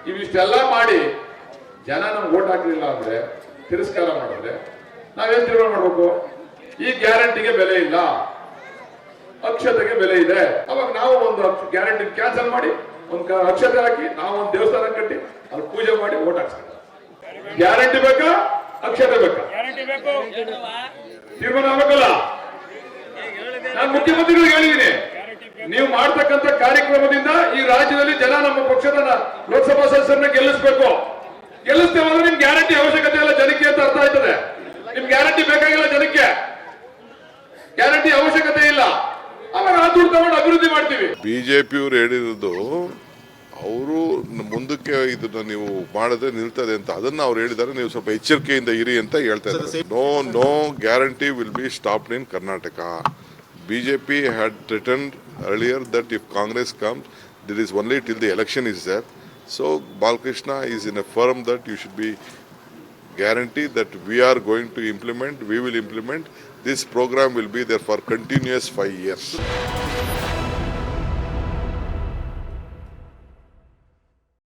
ಇವಿಷ್ಟೆಲ್ಲ ಮಾಡಿ ಜನ ನಮ್ಗೆ ಓಟ್ ಹಾಕಲಿಲ್ಲ ಅಂದ್ರೆ, ತಿರಸ್ಕಾರ ಮಾಡಿದ್ರೆ ನಾವೇನ್ ತೀರ್ಮಾನ ಮಾಡ್ಬೇಕು? ಈ ಗ್ಯಾರಂಟಿಗೆ ಬೆಲೆ ಇಲ್ಲ, ಅಕ್ಷತೆಗೆ ಬೆಲೆ ಇದೆ. ಅವಾಗ ನಾವು ಒಂದು ಗ್ಯಾರಂಟಿ ಕ್ಯಾನ್ಸಲ್ ಮಾಡಿ ಒಂದು ಅಕ್ಷತೆ ಹಾಕಿ ನಾವು ಒಂದು ದೇವಸ್ಥಾನ ಕಟ್ಟಿ ಅಲ್ಲಿ ಪೂಜೆ ಮಾಡಿ ಓಟ್ ಹಾಕ್ಸ್ತೀವಿ. ಗ್ಯಾರಂಟಿ ಬೇಕಾ, ಅಕ್ಷತೆ ಬೇಕಾ? ತೀರ್ಮಾನ ಆಗಬೇಕಲ್ಲ. ನಾನು ಮುಖ್ಯಮಂತ್ರಿಗಳಿಗೆ ಹೇಳಿದ್ದೀನಿ, ನೀವು ಮಾಡ್ತಕ್ಕಂಥ ಕಾರ್ಯಕ್ರಮದಿಂದ ಈ ರಾಜ್ಯದಲ್ಲಿ ಜನ ನಮ್ಮ ಪಕ್ಷದ ಲೋಕಸಭಾ ಸದಸ್ಯರನ್ನ ಗೆಲ್ಲಿಸಬೇಕು. ಗೆಲ್ಲಿಸ್ತೇವೆ ಅಂದ್ರೆ ನಿಮ್ ಗ್ಯಾರಂಟಿ ಅವಶ್ಯಕತೆ ಇಲ್ಲ ಜನಕ್ಕೆ ಅಂತ ಅರ್ಥ ಆಯ್ತದೆ. ನಿಮ್ ಗ್ಯಾರಂಟಿ ಬೇಕಾಗಿಲ್ಲ ಜನಕ್ಕೆ, ಗ್ಯಾರಂಟಿ ಅವಶ್ಯಕತೆ ಇಲ್ಲ. ಅವಾಗ ಆ ದುಡ್ಡು ತಗೊಂಡು ಅಭಿವೃದ್ಧಿ ಮಾಡ್ತೀವಿ. ಬಿಜೆಪಿಯವರು ಹೇಳಿರೋದು ಅವರು ಮುಂದಕ್ಕೆ ಇದನ್ನ ನೀವು ಮಾಡಿದ್ರೆ ನಿಲ್ತದೆ ಅಂತ, ಅದನ್ನ ಅವ್ರು ಹೇಳಿದ್ದಾರೆ. ನೀವು ಸ್ವಲ್ಪ ಎಚ್ಚರಿಕೆಯಿಂದ ಇರಿ ಅಂತ ಹೇಳ್ತಾ ಇದ್ದಾರೆ. No guarantee will be stopped in Karnataka. BJP had threatened earlier that if Congress comes, there is only till the election is there. So Balkrishna is in a firm that you should be guaranteed that we are going to implement, we will implement. This program will be there for continuous 5 years.